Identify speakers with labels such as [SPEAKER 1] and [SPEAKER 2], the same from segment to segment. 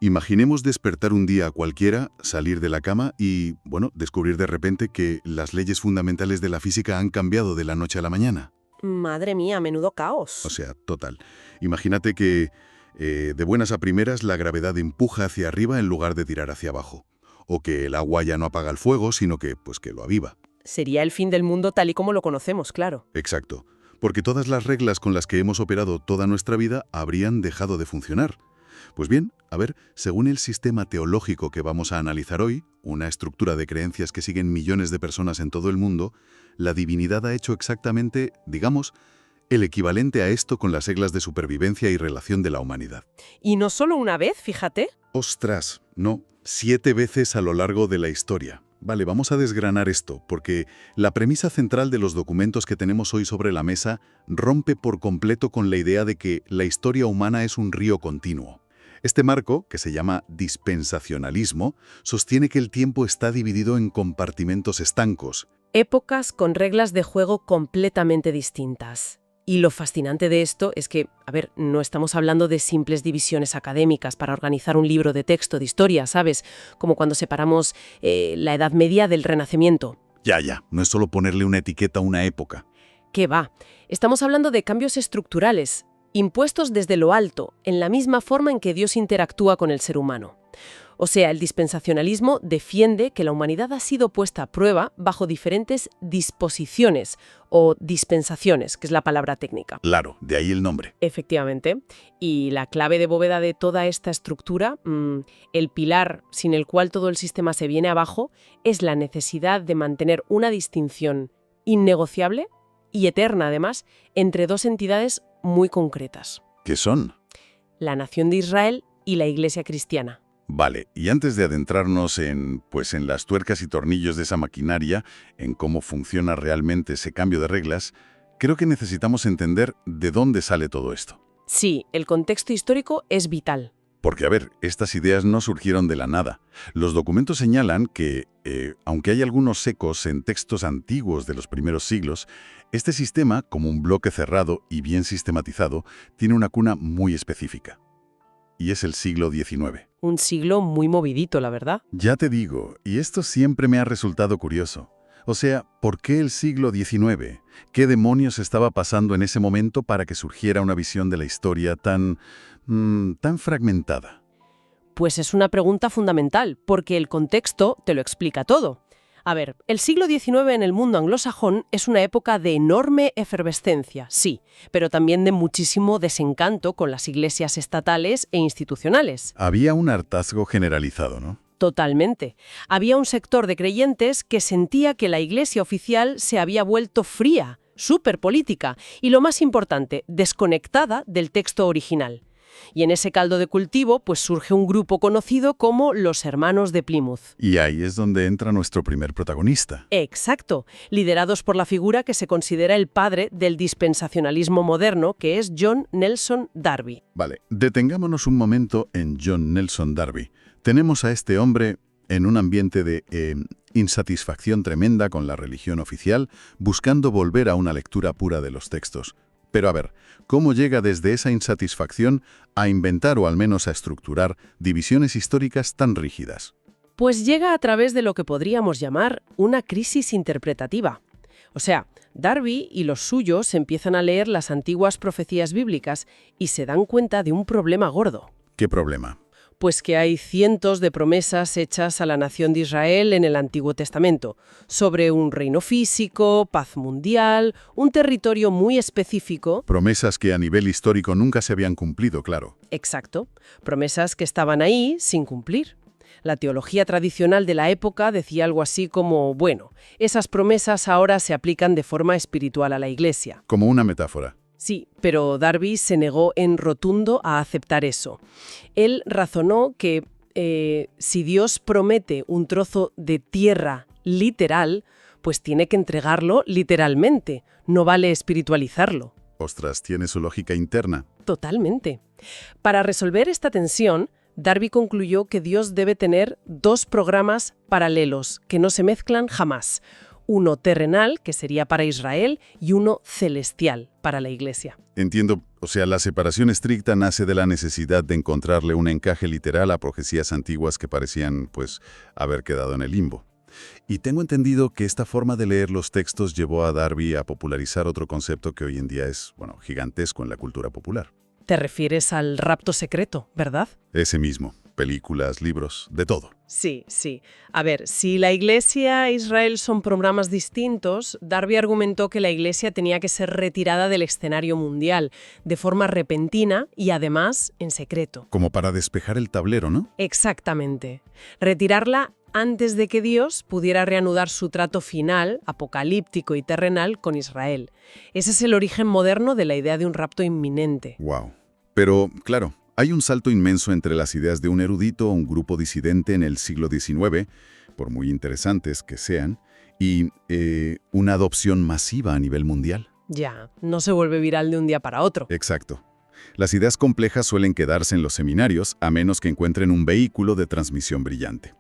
[SPEAKER 1] Imaginemos despertar un día cualquiera, salir de la cama y, bueno, descubrir de repente que las leyes fundamentales de la física han cambiado de la noche a la mañana.
[SPEAKER 2] Madre mía, menudo
[SPEAKER 1] O
[SPEAKER 2] caos.
[SPEAKER 1] sea, total. Imagínate que de buenas a primeras la gravedad empuja hacia arriba en lugar de tirar hacia abajo. O que el agua ya no apaga el fuego, sino que, pues, que lo aviva.
[SPEAKER 2] Sería el fin del mundo tal y como lo conocemos, claro.
[SPEAKER 1] Exacto. Porque todas las reglas con las que hemos operado toda nuestra vida habrían dejado de funcionar. Pues bien, a ver, según el sistema teológico que vamos a analizar hoy, una estructura de creencias que siguen millones de personas en todo el mundo, la divinidad ha hecho exactamente, digamos, el equivalente a esto con las reglas de supervivencia y relación de la humanidad.
[SPEAKER 2] Y no solo una vez, fíjate.
[SPEAKER 1] ¡Ostras! No, 7 veces a lo largo de la historia. Vale, vamos a desgranar esto, porque la premisa central de los documentos que tenemos hoy sobre la mesa rompe por completo con la idea de que la historia humana es un río continuo. Este marco, que se llama dispensacionalismo, sostiene que el tiempo está dividido en compartimentos estancos.
[SPEAKER 2] Épocas con reglas de juego completamente distintas. Y lo fascinante de esto es que, a ver, no estamos hablando de simples divisiones académicas para organizar un libro de texto de historia, ¿sabes? Como cuando separamos la Edad Media del Renacimiento.
[SPEAKER 1] Ya, no es solo ponerle una etiqueta a una época.
[SPEAKER 2] ¿Qué va? Estamos hablando de cambios estructurales, impuestos desde lo alto, en la misma forma en que Dios interactúa con el ser humano. O sea, el dispensacionalismo defiende que la humanidad ha sido puesta a prueba bajo diferentes disposiciones o dispensaciones, que es la palabra técnica.
[SPEAKER 1] Claro, de ahí el nombre.
[SPEAKER 2] Efectivamente. Y la clave de bóveda de toda esta estructura, el pilar sin el cual todo el sistema se viene abajo, es la necesidad de mantener una distinción innegociable y eterna, además, entre dos entidades muy concretas:
[SPEAKER 1] ¿Qué son?
[SPEAKER 2] la nación de Israel y la Iglesia cristiana.
[SPEAKER 1] Vale, y antes de adentrarnos en las tuercas y tornillos de esa maquinaria, en cómo funciona realmente ese cambio de reglas, creo que necesitamos entender de dónde sale todo esto.
[SPEAKER 2] Sí, el contexto histórico es vital.
[SPEAKER 1] Porque, a ver, estas ideas no surgieron de la nada. Los documentos señalan que, aunque hay algunos ecos en textos antiguos de los primeros siglos, este sistema, como un bloque cerrado y bien sistematizado, tiene una cuna muy específica. Y es el siglo XIX.
[SPEAKER 2] Un siglo muy movidito, la verdad.
[SPEAKER 1] Ya te digo, y esto siempre me ha resultado curioso. O sea, ¿por qué el siglo XIX? ¿Qué demonios estaba pasando en ese momento para que surgiera una visión de la historia tan fragmentada?
[SPEAKER 2] Pues es una pregunta fundamental, porque el contexto te lo explica todo. A ver, el siglo XIX en el mundo anglosajón es una época de enorme efervescencia, sí, pero también de muchísimo desencanto con las iglesias estatales e institucionales.
[SPEAKER 1] Había un hartazgo generalizado, ¿no?
[SPEAKER 2] Totalmente. Había un sector de creyentes que sentía que la iglesia oficial se había vuelto fría, súper política y, lo más importante, desconectada del texto original. Y en ese caldo de cultivo, pues surge un grupo conocido como los Hermanos de Plymouth.
[SPEAKER 1] Y ahí es donde entra nuestro primer protagonista.
[SPEAKER 2] Exacto, liderados por la figura que se considera el padre del dispensacionalismo moderno, que es John Nelson Darby.
[SPEAKER 1] Vale, detengámonos un momento en John Nelson Darby. Tenemos a este hombre en un ambiente de insatisfacción tremenda con la religión oficial, buscando volver a una lectura pura de los textos. Pero a ver, ¿cómo llega desde esa insatisfacción a inventar o al menos a estructurar divisiones históricas tan rígidas?
[SPEAKER 2] Pues llega a través de lo que podríamos llamar una crisis interpretativa. O sea, Darby y los suyos empiezan a leer las antiguas profecías bíblicas y se dan cuenta de un problema gordo.
[SPEAKER 1] ¿Qué problema?
[SPEAKER 2] Pues que hay cientos de promesas hechas a la nación de Israel en el Antiguo Testamento, sobre un reino físico, paz mundial, un territorio muy específico.
[SPEAKER 1] Promesas que a nivel histórico nunca se habían cumplido, claro.
[SPEAKER 2] Exacto, promesas que estaban ahí sin cumplir. La teología tradicional de la época decía algo así como, bueno, esas promesas ahora se aplican de forma espiritual a la Iglesia.
[SPEAKER 1] Como una metáfora.
[SPEAKER 2] Sí, pero Darby se negó en rotundo a aceptar eso. Él razonó que si Dios promete un trozo de tierra literal, pues tiene que entregarlo literalmente, no vale espiritualizarlo.
[SPEAKER 1] Ostras, tiene su lógica interna.
[SPEAKER 2] Totalmente. Para resolver esta tensión, Darby concluyó que Dios debe tener dos programas paralelos que no se mezclan jamás. uno terrenal, que sería para Israel, y uno celestial, para la Iglesia.
[SPEAKER 1] Entiendo, o sea, la separación estricta nace de la necesidad de encontrarle un encaje literal a profecías antiguas que parecían, pues, haber quedado en el limbo. Y tengo entendido que esta forma de leer los textos llevó a Darby a popularizar otro concepto que hoy en día es, bueno, gigantesco en la cultura popular.
[SPEAKER 2] Te refieres al rapto secreto, ¿verdad?
[SPEAKER 1] Ese mismo, películas, libros, de todo.
[SPEAKER 2] Sí, sí. A ver, si la Iglesia e Israel son programas distintos, Darby argumentó que la Iglesia tenía que ser retirada del escenario mundial, de forma repentina y además en secreto.
[SPEAKER 1] Como para despejar el tablero, ¿no?
[SPEAKER 2] Exactamente. Retirarla antes de que Dios pudiera reanudar su trato final, apocalíptico y terrenal, con Israel. Ese es el origen moderno de la idea de un rapto inminente.
[SPEAKER 1] Wow. Pero, claro, hay un salto inmenso entre las ideas de un erudito o un grupo disidente en el siglo XIX, por muy interesantes que sean, y una adopción masiva a nivel mundial.
[SPEAKER 2] Ya, no se vuelve viral de un día para otro.
[SPEAKER 1] Exacto. Las ideas complejas suelen quedarse en los seminarios, a menos que encuentren un vehículo de transmisión brillante.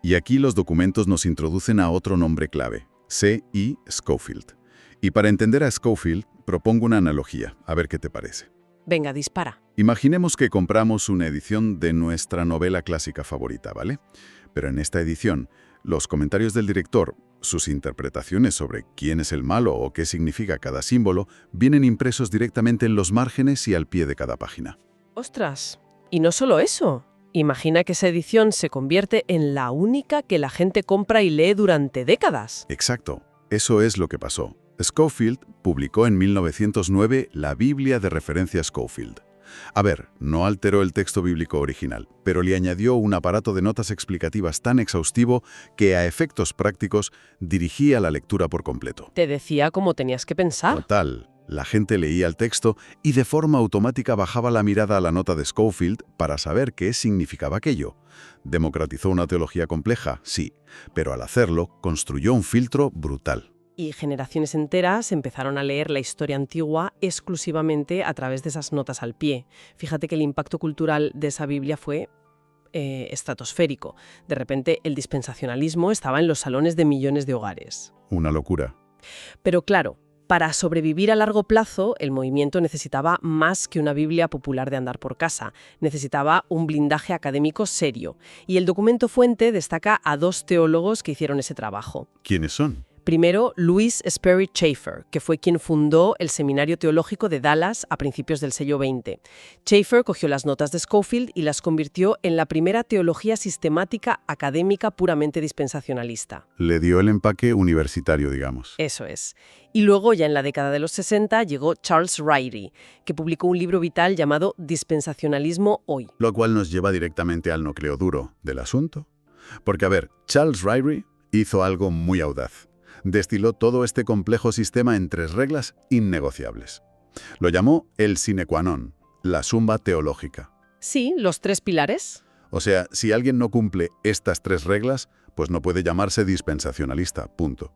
[SPEAKER 1] Y aquí los documentos nos introducen a otro nombre clave, C.E. Scofield. Y para entender a Scofield, propongo una analogía, a ver qué te parece.
[SPEAKER 2] Venga, dispara.
[SPEAKER 1] Imaginemos que compramos una edición de nuestra novela clásica favorita, ¿vale? Pero en esta edición, los comentarios del director, sus interpretaciones sobre quién es el malo o qué significa cada símbolo, vienen impresos directamente en los márgenes y al pie de cada página.
[SPEAKER 2] ¡Ostras! Y no solo eso. Imagina que esa edición se convierte en la única que la gente compra y lee durante décadas.
[SPEAKER 1] Exacto. Eso es lo que pasó. Scofield publicó en 1909 la Biblia de referencia Scofield. A ver, no alteró el texto bíblico original, pero le añadió un aparato de notas explicativas tan exhaustivo que a efectos prácticos dirigía la lectura por completo.
[SPEAKER 2] Te decía cómo tenías que pensar.
[SPEAKER 1] Total. La gente leía el texto y de forma automática bajaba la mirada a la nota de Scofield para saber qué significaba aquello. ¿Democratizó una teología compleja? Sí, pero al hacerlo construyó un filtro brutal.
[SPEAKER 2] Y generaciones enteras empezaron a leer la historia antigua exclusivamente a través de esas notas al pie. Fíjate que el impacto cultural de esa Biblia fue estratosférico. De repente, el dispensacionalismo estaba en los salones de millones de hogares.
[SPEAKER 1] Una locura.
[SPEAKER 2] Pero claro, para sobrevivir a largo plazo, el movimiento necesitaba más que una Biblia popular de andar por casa. Necesitaba un blindaje académico serio. Y el documento fuente destaca a dos teólogos que hicieron ese trabajo.
[SPEAKER 1] ¿Quiénes son?
[SPEAKER 2] Primero, Louis Sperry Chafer, que fue quien fundó el Seminario Teológico de Dallas a principios del siglo XX. Chafer cogió las notas de Scofield y las convirtió en la primera teología sistemática académica puramente dispensacionalista.
[SPEAKER 1] Le dio el empaque universitario, digamos.
[SPEAKER 2] Eso es. Y luego, ya en la década de los 60, llegó Charles Ryrie, que publicó un libro vital llamado Dispensacionalismo Hoy.
[SPEAKER 1] Lo cual nos lleva directamente al núcleo duro del asunto. Porque, a ver, Charles Ryrie hizo algo muy audaz. Destiló todo este complejo sistema en 3 reglas innegociables. Lo llamó el sine qua non, la summa teológica.
[SPEAKER 2] Sí, los 3 pilares.
[SPEAKER 1] O sea, si alguien no cumple estas 3 reglas, pues no puede llamarse dispensacionalista, punto.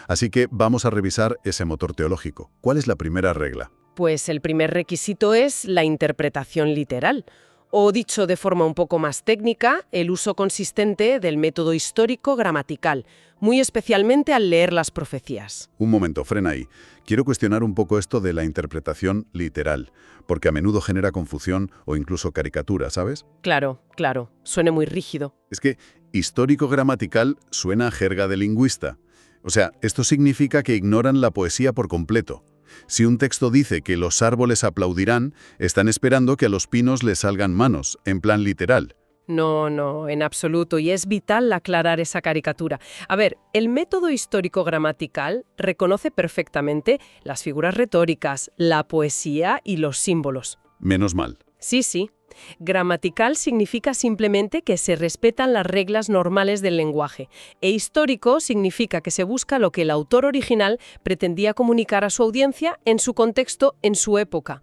[SPEAKER 1] Así que vamos a revisar ese motor teológico. ¿Cuál es la primera regla?
[SPEAKER 2] Pues el primer requisito es la interpretación literal. O dicho de forma un poco más técnica, el uso consistente del método histórico-gramatical, muy especialmente al leer las profecías.
[SPEAKER 1] Un momento, frena ahí. Quiero cuestionar un poco esto de la interpretación literal, porque a menudo genera confusión o incluso caricatura, ¿sabes?
[SPEAKER 2] Claro, claro, suena muy rígido.
[SPEAKER 1] Es que histórico-gramatical suena a jerga de lingüista. O sea, esto significa que ignoran la poesía por completo. Si un texto dice que los árboles aplaudirán, están esperando que a los pinos les salgan manos, en plan literal.
[SPEAKER 2] No, en absoluto, y es vital aclarar esa caricatura. A ver, el método histórico-gramatical reconoce perfectamente las figuras retóricas, la poesía y los símbolos.
[SPEAKER 1] Menos mal.
[SPEAKER 2] Sí. Gramatical significa simplemente que se respetan las reglas normales del lenguaje, e histórico significa que se busca lo que el autor original pretendía comunicar a su audiencia en su contexto, en su época.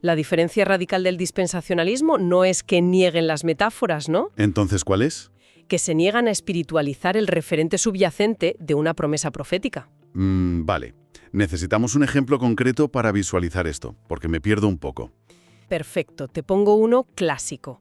[SPEAKER 2] La diferencia radical del dispensacionalismo no es que nieguen las metáforas, ¿no?
[SPEAKER 1] Entonces, ¿cuál es?
[SPEAKER 2] Que se niegan a espiritualizar el referente subyacente de una promesa profética.
[SPEAKER 1] Vale. Necesitamos un ejemplo concreto para visualizar esto, porque me pierdo un poco.
[SPEAKER 2] Perfecto, te pongo uno clásico.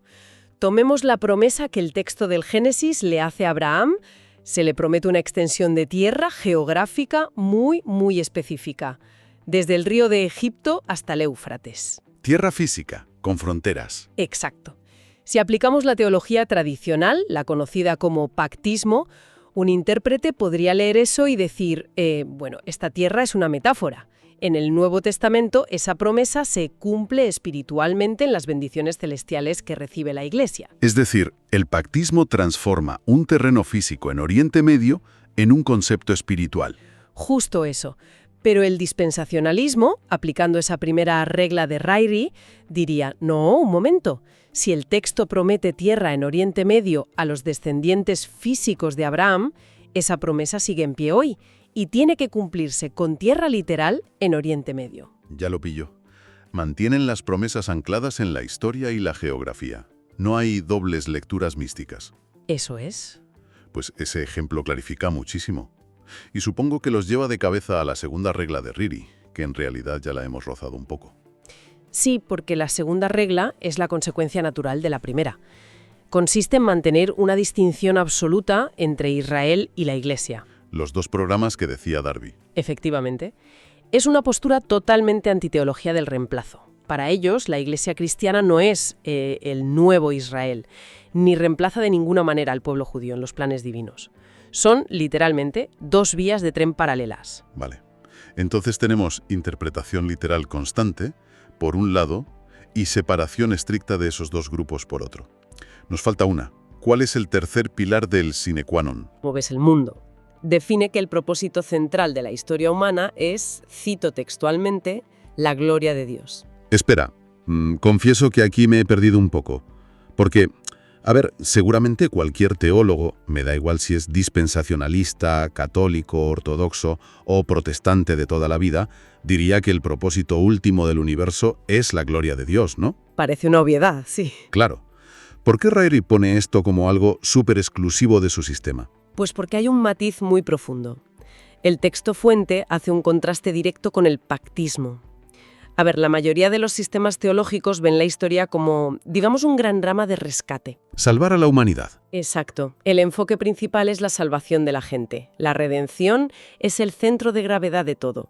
[SPEAKER 2] Tomemos la promesa que el texto del Génesis le hace a Abraham, Se le promete una extensión de tierra geográfica muy, muy específica, desde el río de Egipto hasta el Éufrates.
[SPEAKER 1] Tierra física, con fronteras.
[SPEAKER 2] Exacto. Si aplicamos la teología tradicional, la conocida como pactismo, un intérprete podría leer eso y decir, bueno, esta tierra es una metáfora. En el Nuevo Testamento, esa promesa se cumple espiritualmente en las bendiciones celestiales que recibe la Iglesia.
[SPEAKER 1] Es decir, el pactismo transforma un terreno físico en Oriente Medio en un concepto espiritual.
[SPEAKER 2] Justo eso. Pero el dispensacionalismo, aplicando esa primera regla de Ryrie, diría, no, un momento. Si el texto promete tierra en Oriente Medio a los descendientes físicos de Abraham, esa promesa sigue en pie hoy y tiene que cumplirse con tierra literal en Oriente Medio.
[SPEAKER 1] Ya lo pillo. Mantienen las promesas ancladas en la historia y la geografía. No hay dobles lecturas místicas.
[SPEAKER 2] Eso es.
[SPEAKER 1] Pues ese ejemplo clarifica muchísimo. Y supongo que los lleva de cabeza a la segunda regla de Ryrie, que en realidad ya la hemos rozado un poco.
[SPEAKER 2] Sí, porque la segunda regla es la consecuencia natural de la primera. Consiste en mantener una distinción absoluta entre Israel y la Iglesia.
[SPEAKER 1] Los dos programas que decía Darby.
[SPEAKER 2] Efectivamente. Es una postura totalmente antiteología del reemplazo. Para ellos, la Iglesia cristiana no es el nuevo Israel, ni reemplaza de ninguna manera al pueblo judío en los planes divinos. Son, literalmente, dos vías de tren paralelas.
[SPEAKER 1] Vale. Entonces tenemos interpretación literal constante, por un lado, y separación estricta de esos dos grupos por otro. Nos falta una. ¿Cuál es el tercer pilar del sine qua non?
[SPEAKER 2] ¿Cómo ves el mundo? Define que el propósito central de la historia humana es, cito textualmente, la gloria de Dios.
[SPEAKER 1] Espera, confieso que aquí me he perdido un poco. Porque, a ver, seguramente cualquier teólogo, me da igual si es dispensacionalista, católico, ortodoxo o protestante de toda la vida, diría que el propósito último del universo es la gloria de Dios, ¿no?
[SPEAKER 2] Parece una obviedad, sí.
[SPEAKER 1] Claro. ¿Por qué Ryrie pone esto como algo súper exclusivo de su sistema?
[SPEAKER 2] Pues porque hay un matiz muy profundo. El texto fuente hace un contraste directo con el pactismo. A ver, la mayoría de los sistemas teológicos ven la historia como, digamos, un gran drama de rescate.
[SPEAKER 1] Salvar a la humanidad.
[SPEAKER 2] Exacto. El enfoque principal es la salvación de la gente. La redención es el centro de gravedad de todo.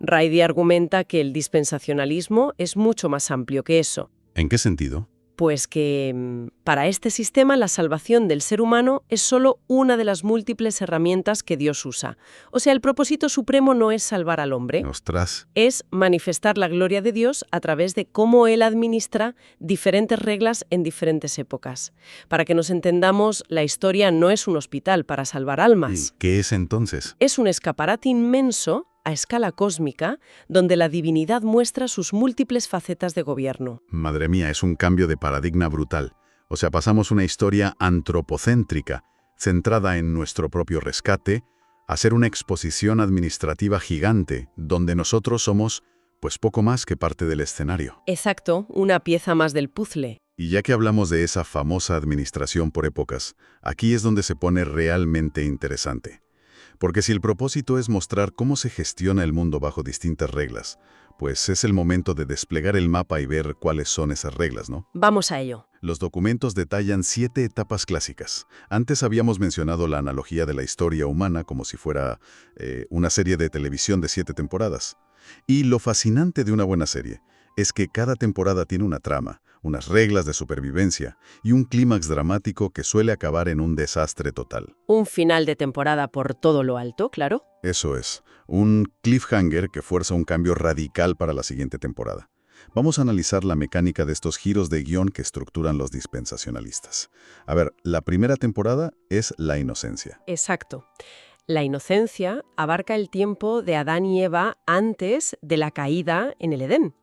[SPEAKER 2] Ryrie argumenta que el dispensacionalismo es mucho más amplio que eso.
[SPEAKER 1] ¿En qué sentido?
[SPEAKER 2] Pues que para este sistema la salvación del ser humano es solo una de las múltiples herramientas que Dios usa. O sea, el propósito supremo no es salvar al hombre,
[SPEAKER 1] ¡Ostras!
[SPEAKER 2] es manifestar la gloria de Dios a través de cómo Él administra diferentes reglas en diferentes épocas. Para que nos entendamos, la historia no es un hospital para salvar almas.
[SPEAKER 1] ¿Qué es entonces?
[SPEAKER 2] Es un escaparate inmenso a escala cósmica, donde la divinidad muestra sus múltiples facetas de gobierno.
[SPEAKER 1] Madre mía, es un cambio de paradigma brutal. O sea, pasamos una historia antropocéntrica, centrada en nuestro propio rescate, a ser una exposición administrativa gigante, donde nosotros somos, pues poco más que parte del escenario.
[SPEAKER 2] Exacto, una pieza más del puzzle.
[SPEAKER 1] Y ya que hablamos de esa famosa administración por épocas, aquí es donde se pone realmente interesante. Porque si el propósito es mostrar cómo se gestiona el mundo bajo distintas reglas, pues es el momento de desplegar el mapa y ver cuáles son esas reglas, ¿no?
[SPEAKER 2] Vamos a ello.
[SPEAKER 1] Los documentos detallan 7 etapas clásicas. Antes habíamos mencionado la analogía de la historia humana como si fuera una serie de televisión de 7 temporadas. Y lo fascinante de una buena serie es que cada temporada tiene una trama, unas reglas de supervivencia y un clímax dramático que suele acabar en un desastre total.
[SPEAKER 2] Un final de temporada por todo lo alto, claro.
[SPEAKER 1] Eso es, un cliffhanger que fuerza un cambio radical para la siguiente temporada. Vamos a analizar la mecánica de estos giros de guión que estructuran los dispensacionalistas. A ver, la primera temporada es la inocencia.
[SPEAKER 2] Exacto. La inocencia abarca el tiempo de Adán y Eva antes de la caída en el Edén.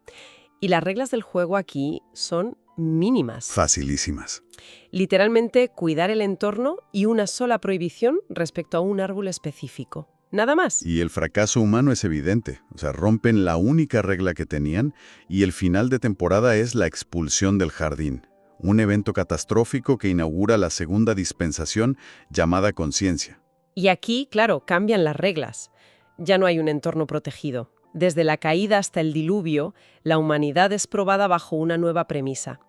[SPEAKER 2] Y las reglas del juego aquí son mínimas.
[SPEAKER 1] Facilísimas.
[SPEAKER 2] Literalmente, cuidar el entorno y una sola prohibición respecto a un árbol específico. Nada más.
[SPEAKER 1] Y el fracaso humano es evidente. O sea, rompen la única regla que tenían y el final de temporada es la expulsión del jardín. Un evento catastrófico que inaugura la segunda dispensación llamada conciencia.
[SPEAKER 2] Y aquí, claro, cambian las reglas. Ya no hay un entorno protegido. Desde la caída hasta el diluvio, la humanidad es probada bajo una nueva premisa.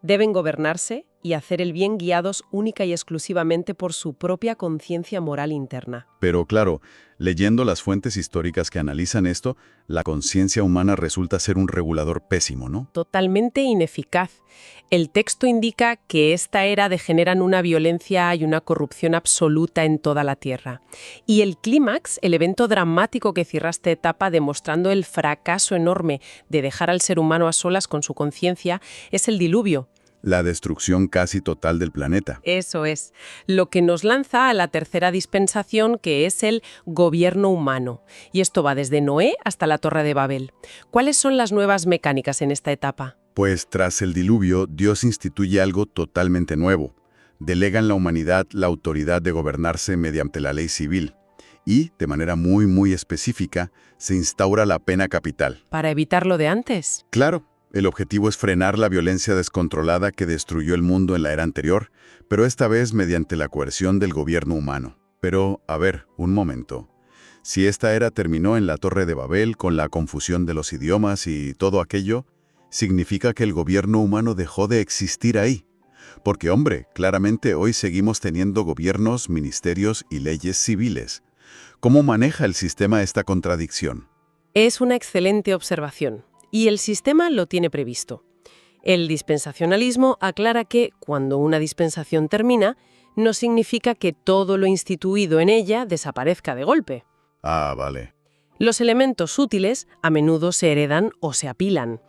[SPEAKER 2] Deben gobernarse y hacer el bien guiados única y exclusivamente por su propia conciencia moral interna.
[SPEAKER 1] Pero claro, leyendo las fuentes históricas que analizan esto, la conciencia humana resulta ser un regulador pésimo, ¿no?
[SPEAKER 2] Totalmente ineficaz. El texto indica que esta era degeneran una violencia y una corrupción absoluta en toda la tierra. Y el clímax, el evento dramático que cierra esta etapa demostrando el fracaso enorme de dejar al ser humano a solas con su conciencia, es el diluvio.
[SPEAKER 1] La destrucción casi total del planeta.
[SPEAKER 2] Eso es. Lo que nos lanza a la tercera dispensación, que es el gobierno humano. Y esto va desde Noé hasta la Torre de Babel. ¿Cuáles son las nuevas mecánicas en esta etapa?
[SPEAKER 1] Pues tras el diluvio, Dios instituye algo totalmente nuevo. Delega en la humanidad la autoridad de gobernarse mediante la ley civil. Y, de manera muy específica, se instaura la pena capital.
[SPEAKER 2] ¿Para evitar lo de antes?
[SPEAKER 1] Claro. El objetivo es frenar la violencia descontrolada que destruyó el mundo en la era anterior, pero esta vez mediante la coerción del gobierno humano. Pero, a ver, un momento. Si esta era terminó en la Torre de Babel con la confusión de los idiomas y todo aquello, significa que el gobierno humano dejó de existir ahí. Porque, hombre, claramente hoy seguimos teniendo gobiernos, ministerios y leyes civiles. ¿Cómo maneja el sistema esta contradicción?
[SPEAKER 2] Es una excelente observación. Y el sistema lo tiene previsto. El dispensacionalismo aclara que, cuando una dispensación termina, no significa que todo lo instituido en ella desaparezca de golpe.
[SPEAKER 1] Ah, vale.
[SPEAKER 2] Los elementos útiles a menudo se heredan o se apilan.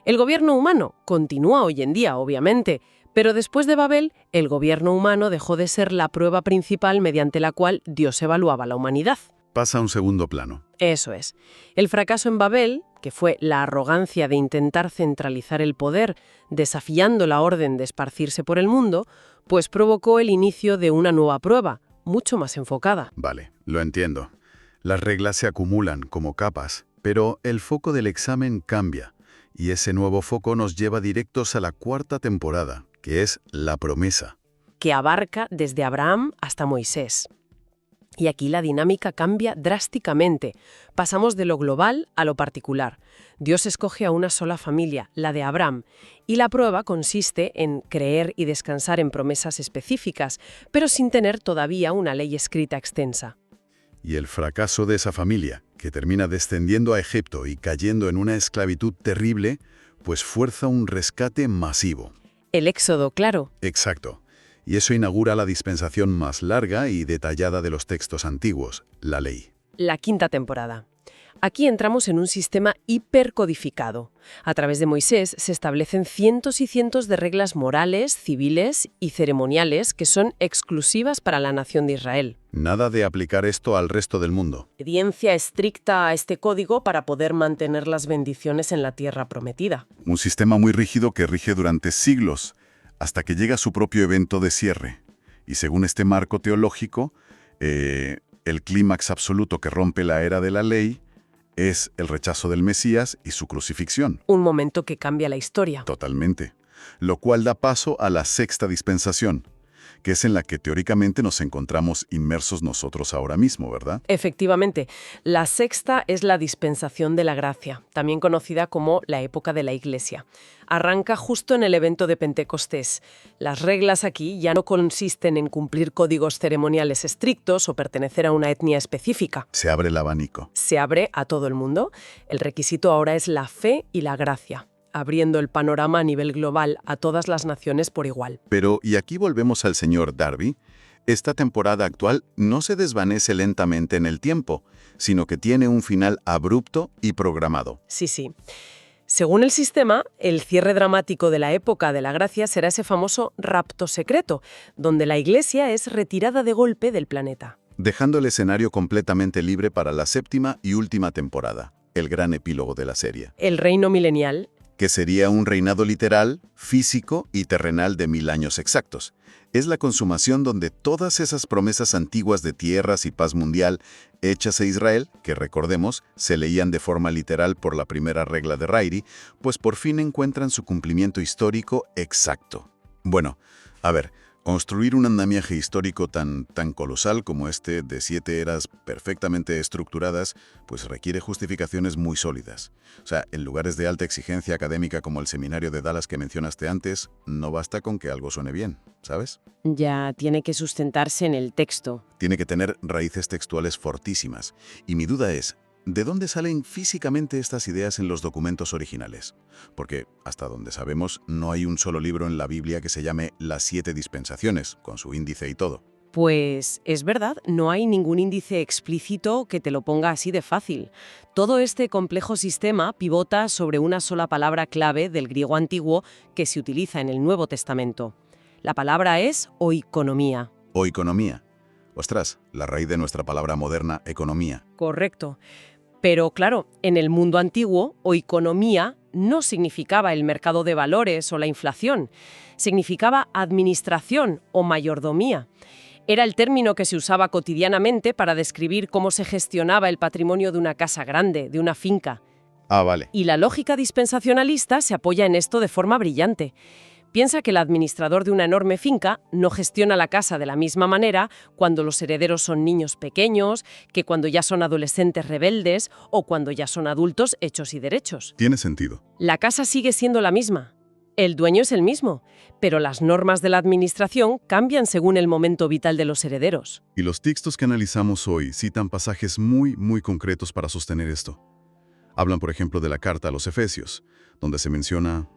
[SPEAKER 2] El gobierno humano continúa hoy en día, obviamente, pero después de Babel, el gobierno humano dejó de ser la prueba principal mediante la cual Dios evaluaba la humanidad.
[SPEAKER 1] Pasa a un segundo plano.
[SPEAKER 2] Eso es. El fracaso en Babel, que fue la arrogancia de intentar centralizar el poder, desafiando la orden de esparcirse por el mundo, pues provocó el inicio de una nueva prueba, mucho más enfocada.
[SPEAKER 1] Vale, lo entiendo. Las reglas se acumulan como capas, pero el foco del examen cambia, y ese nuevo foco nos lleva directos a la cuarta temporada, que es la promesa.
[SPEAKER 2] Que abarca desde Abraham hasta Moisés. Y aquí la dinámica cambia drásticamente. Pasamos de lo global a lo particular. Dios escoge a una sola familia, la de Abraham, y la prueba consiste en creer y descansar en promesas específicas, pero sin tener todavía una ley escrita extensa.
[SPEAKER 1] Y el fracaso de esa familia, que termina descendiendo a Egipto y cayendo en una esclavitud terrible, pues fuerza un rescate masivo.
[SPEAKER 2] El éxodo, claro.
[SPEAKER 1] Exacto. Y eso inaugura la dispensación más larga y detallada de los textos antiguos, la ley.
[SPEAKER 2] La quinta temporada. Aquí entramos en un sistema hipercodificado. A través de Moisés se establecen cientos y cientos de reglas morales, civiles y ceremoniales que son exclusivas para la nación de Israel.
[SPEAKER 1] Nada de aplicar esto al resto del mundo.
[SPEAKER 2] Obediencia estricta a este código para poder mantener las bendiciones en la tierra prometida.
[SPEAKER 1] Un sistema muy rígido que rige durante siglos, hasta que llega su propio evento de cierre. Y según este marco teológico, el clímax absoluto que rompe la era de la ley es el rechazo del Mesías y su crucifixión.
[SPEAKER 2] Un momento que cambia la historia.
[SPEAKER 1] Totalmente. Lo cual da paso a la sexta dispensación, que es en la que teóricamente nos encontramos inmersos nosotros ahora mismo, ¿verdad?
[SPEAKER 2] Efectivamente, la sexta es la dispensación de la gracia, también conocida como la época de la Iglesia. Arranca justo en el evento de Pentecostés. Las reglas aquí ya no consisten en cumplir códigos ceremoniales estrictos o pertenecer a una etnia específica.
[SPEAKER 1] Se abre el abanico.
[SPEAKER 2] Se abre a todo el mundo. El requisito ahora es la fe y la gracia, abriendo el panorama a nivel global a todas las naciones por igual.
[SPEAKER 1] Pero, y aquí volvemos al señor Darby, esta temporada actual no se desvanece lentamente en el tiempo, sino que tiene un final abrupto y programado.
[SPEAKER 2] Sí. Según el sistema, el cierre dramático de la época de la gracia será ese famoso rapto secreto, donde la Iglesia es retirada de golpe del planeta.
[SPEAKER 1] Dejando el escenario completamente libre para la séptima y última temporada, el gran epílogo de la serie.
[SPEAKER 2] El reino milenial,
[SPEAKER 1] que sería un reinado literal, físico y terrenal de 1000 años exactos. Es la consumación donde todas esas promesas antiguas de tierras y paz mundial hechas a Israel, que recordemos, se leían de forma literal por la primera regla de Rairi, pues por fin encuentran su cumplimiento histórico exacto. Bueno, a ver, Construir un andamiaje histórico tan colosal como este, de 7 eras perfectamente estructuradas, pues requiere justificaciones muy sólidas. O sea, en lugares de alta exigencia académica como el seminario de Dallas que mencionaste antes, no basta con que algo suene bien, ¿sabes?
[SPEAKER 2] Ya tiene que sustentarse en el texto.
[SPEAKER 1] Tiene que tener raíces textuales fortísimas. Y mi duda es, ¿de dónde salen físicamente estas ideas en los documentos originales? Porque, hasta donde sabemos, no hay un solo libro en la Biblia que se llame Las 7 dispensaciones, con su índice y todo.
[SPEAKER 2] Pues es verdad, no hay ningún índice explícito que te lo ponga así de fácil. Todo este complejo sistema pivota sobre una sola palabra clave del griego antiguo que se utiliza en el Nuevo Testamento. La palabra es oikonomía.
[SPEAKER 1] O economía. Ostras, la raíz de nuestra palabra moderna, economía.
[SPEAKER 2] Correcto. Pero claro, en el mundo antiguo, oikonomía no significaba el mercado de valores o la inflación, significaba administración o mayordomía. Era el término que se usaba cotidianamente para describir cómo se gestionaba el patrimonio de una casa grande, de una finca.
[SPEAKER 1] Ah, vale.
[SPEAKER 2] Y la lógica dispensacionalista se apoya en esto de forma brillante. Piensa que el administrador de una enorme finca no gestiona la casa de la misma manera cuando los herederos son niños pequeños, que cuando ya son adolescentes rebeldes o cuando ya son adultos hechos y derechos.
[SPEAKER 1] Tiene sentido.
[SPEAKER 2] La casa sigue siendo la misma. El dueño es el mismo, pero las normas de la administración cambian según el momento vital de los herederos.
[SPEAKER 1] Y los textos que analizamos hoy citan pasajes muy concretos para sostener esto. Hablan, por ejemplo, de la carta a los Efesios, donde se menciona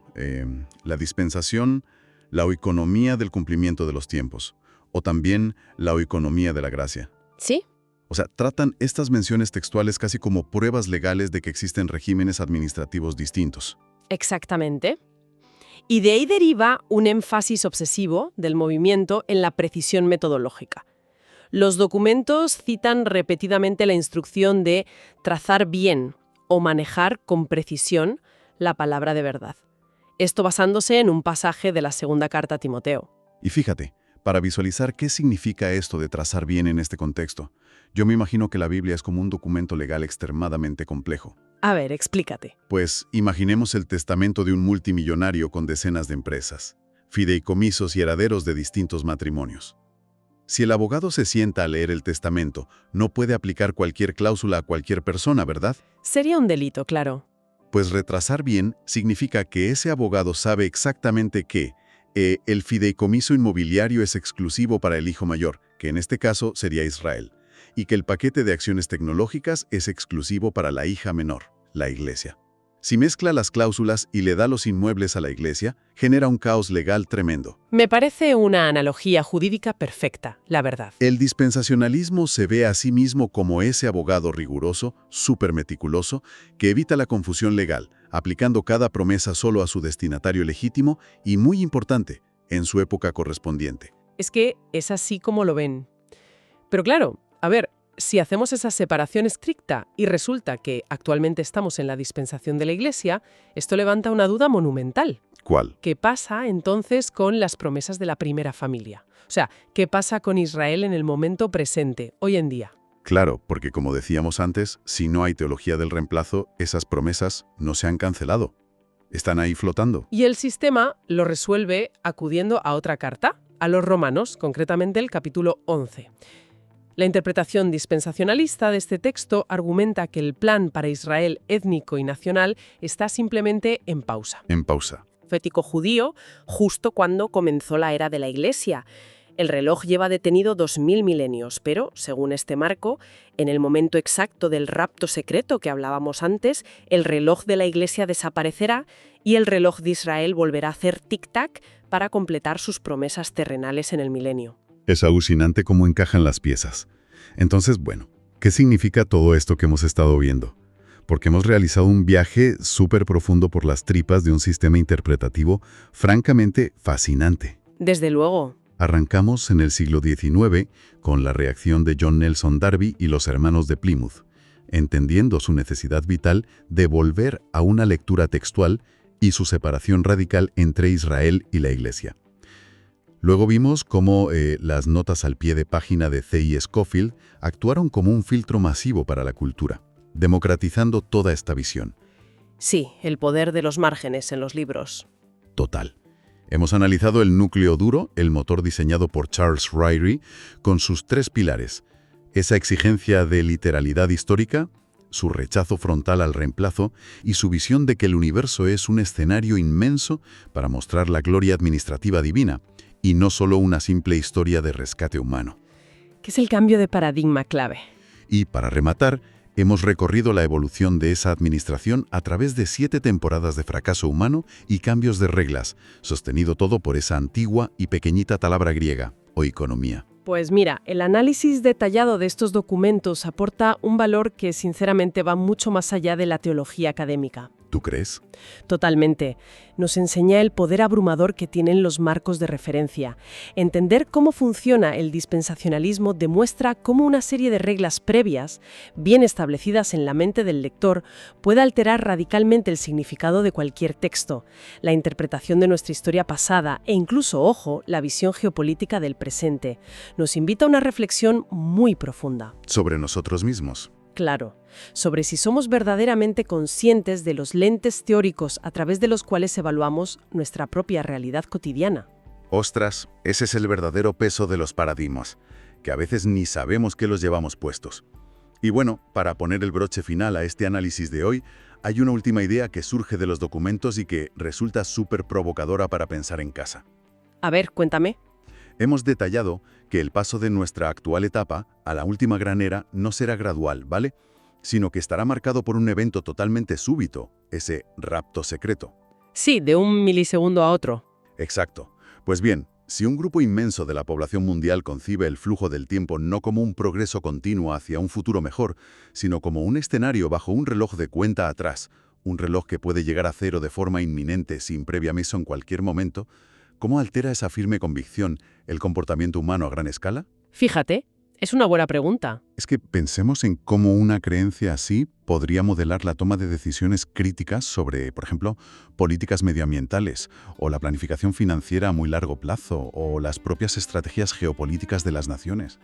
[SPEAKER 1] la dispensación, la oikonomía del cumplimiento de los tiempos, o también la oikonomía de la gracia.
[SPEAKER 2] ¿Sí?
[SPEAKER 1] O sea, tratan estas menciones textuales casi como pruebas legales de que existen regímenes administrativos distintos.
[SPEAKER 2] Exactamente. Y de ahí deriva un énfasis obsesivo del movimiento en la precisión metodológica. Los documentos citan repetidamente la instrucción de trazar bien o manejar con precisión la palabra de verdad. Esto basándose en un pasaje de la segunda carta a Timoteo.
[SPEAKER 1] Y fíjate, para visualizar qué significa esto de trazar bien en este contexto, yo me imagino que la Biblia es como un documento legal extremadamente complejo.
[SPEAKER 2] A ver, explícate.
[SPEAKER 1] Pues imaginemos el testamento de un multimillonario con decenas de empresas, fideicomisos y herederos de distintos matrimonios. Si el abogado se sienta a leer el testamento, no puede aplicar cualquier cláusula a cualquier persona, ¿verdad?
[SPEAKER 2] Sería un delito, claro.
[SPEAKER 1] Pues retrasar bien significa que ese abogado sabe exactamente que el fideicomiso inmobiliario es exclusivo para el hijo mayor, que en este caso sería Israel, y que el paquete de acciones tecnológicas es exclusivo para la hija menor, la iglesia. Si mezcla las cláusulas y le da los inmuebles a la iglesia, genera un caos legal tremendo.
[SPEAKER 2] Me parece una analogía jurídica perfecta, la verdad.
[SPEAKER 1] El dispensacionalismo se ve a sí mismo como ese abogado riguroso, súper meticuloso, que evita la confusión legal, aplicando cada promesa solo a su destinatario legítimo y, muy importante, en su época correspondiente.
[SPEAKER 2] Es que es así como lo ven. Pero claro, a ver, si hacemos esa separación estricta y resulta que actualmente estamos en la dispensación de la Iglesia, esto levanta una duda monumental.
[SPEAKER 1] ¿Cuál?
[SPEAKER 2] ¿Qué pasa entonces con las promesas de la primera familia? O sea, ¿qué pasa con Israel en el momento presente, hoy en día?
[SPEAKER 1] Claro, porque como decíamos antes, si no hay teología del reemplazo, esas promesas no se han cancelado. Están ahí flotando.
[SPEAKER 2] Y el sistema lo resuelve acudiendo a otra carta, a los romanos, concretamente el capítulo 11. La interpretación dispensacionalista de este texto argumenta que el plan para Israel étnico y nacional está simplemente en pausa.
[SPEAKER 1] En pausa.
[SPEAKER 2] Profético judío, justo cuando comenzó la era de la Iglesia. El reloj lleva detenido 2000 milenios, pero, según este marco, en el momento exacto del rapto secreto que hablábamos antes, el reloj de la Iglesia desaparecerá y el reloj de Israel volverá a hacer tic-tac para completar sus promesas terrenales en el milenio.
[SPEAKER 1] Es alucinante cómo encajan las piezas. Entonces, bueno, ¿qué significa todo esto que hemos estado viendo? Porque hemos realizado un viaje súper profundo por las tripas de un sistema interpretativo francamente fascinante.
[SPEAKER 2] Desde luego.
[SPEAKER 1] Arrancamos en el siglo XIX con la reacción de John Nelson Darby y los hermanos de Plymouth, entendiendo su necesidad vital de volver a una lectura textual y su separación radical entre Israel y la Iglesia. Luego vimos cómo las notas al pie de página de C.I. Scofield actuaron como un filtro masivo para la cultura, democratizando toda esta visión.
[SPEAKER 2] Sí, el poder de los márgenes en los libros.
[SPEAKER 1] Total. Hemos analizado el núcleo duro, el motor diseñado por Charles Ryrie, con sus 3 pilares: esa exigencia de literalidad histórica, su rechazo frontal al reemplazo y su visión de que el universo es un escenario inmenso para mostrar la gloria administrativa divina, y no solo una simple historia de rescate humano.
[SPEAKER 2] ¿Qué es el cambio de paradigma clave?
[SPEAKER 1] Y para rematar, hemos recorrido la evolución de esa administración a través de 7 temporadas de fracaso humano y cambios de reglas, sostenido todo por esa antigua y pequeñita palabra griega, oikonomía.
[SPEAKER 2] Pues mira, el análisis detallado de estos documentos aporta un valor que sinceramente va mucho más allá de la teología académica.
[SPEAKER 1] ¿Tú crees?
[SPEAKER 2] Totalmente. Nos enseña el poder abrumador que tienen los marcos de referencia. Entender cómo funciona el dispensacionalismo demuestra cómo una serie de reglas previas, bien establecidas en la mente del lector, puede alterar radicalmente el significado de cualquier texto, la interpretación de nuestra historia pasada e incluso, ojo, la visión geopolítica del presente. Nos invita a una reflexión muy profunda.
[SPEAKER 1] Sobre nosotros mismos.
[SPEAKER 2] Claro, sobre si somos verdaderamente conscientes de los lentes teóricos a través de los cuales evaluamos nuestra propia realidad cotidiana.
[SPEAKER 1] Ostras, ese es el verdadero peso de los paradigmas, que a veces ni sabemos que los llevamos puestos. Y bueno, para poner el broche final a este análisis de hoy, hay una última idea que surge de los documentos y que resulta súper provocadora para pensar en casa.
[SPEAKER 2] A ver, cuéntame.
[SPEAKER 1] Hemos detallado que el paso de nuestra actual etapa a la última gran era no será gradual, ¿vale? Sino que estará marcado por un evento totalmente súbito, ese rapto secreto.
[SPEAKER 2] Sí, de un milisegundo a otro.
[SPEAKER 1] Exacto. Pues bien, si un grupo inmenso de la población mundial concibe el flujo del tiempo no como un progreso continuo hacia un futuro mejor, sino como un escenario bajo un reloj de cuenta atrás, un reloj que puede llegar a cero de forma inminente sin previa aviso en cualquier momento, ¿cómo altera esa firme convicción el comportamiento humano a gran escala?
[SPEAKER 2] Fíjate, es una buena pregunta.
[SPEAKER 1] Es que pensemos en cómo una creencia así podría modelar la toma de decisiones críticas sobre, por ejemplo, políticas medioambientales, o la planificación financiera a muy largo plazo, o las propias estrategias geopolíticas de las naciones.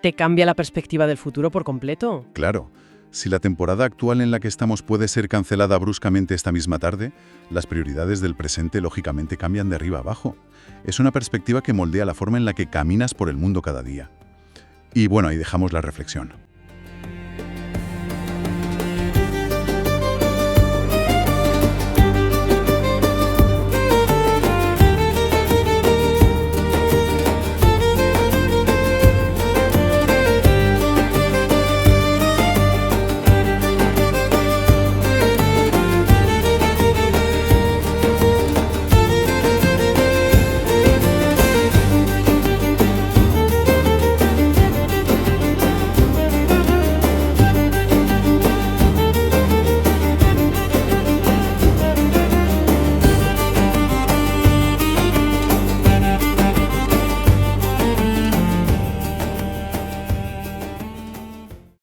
[SPEAKER 2] ¿Te cambia la perspectiva del futuro por completo?
[SPEAKER 1] Claro. Si la temporada actual en la que estamos puede ser cancelada bruscamente esta misma tarde, las prioridades del presente lógicamente cambian de arriba a abajo. Es una perspectiva que moldea la forma en la que caminas por el mundo cada día. Y bueno, ahí dejamos la reflexión.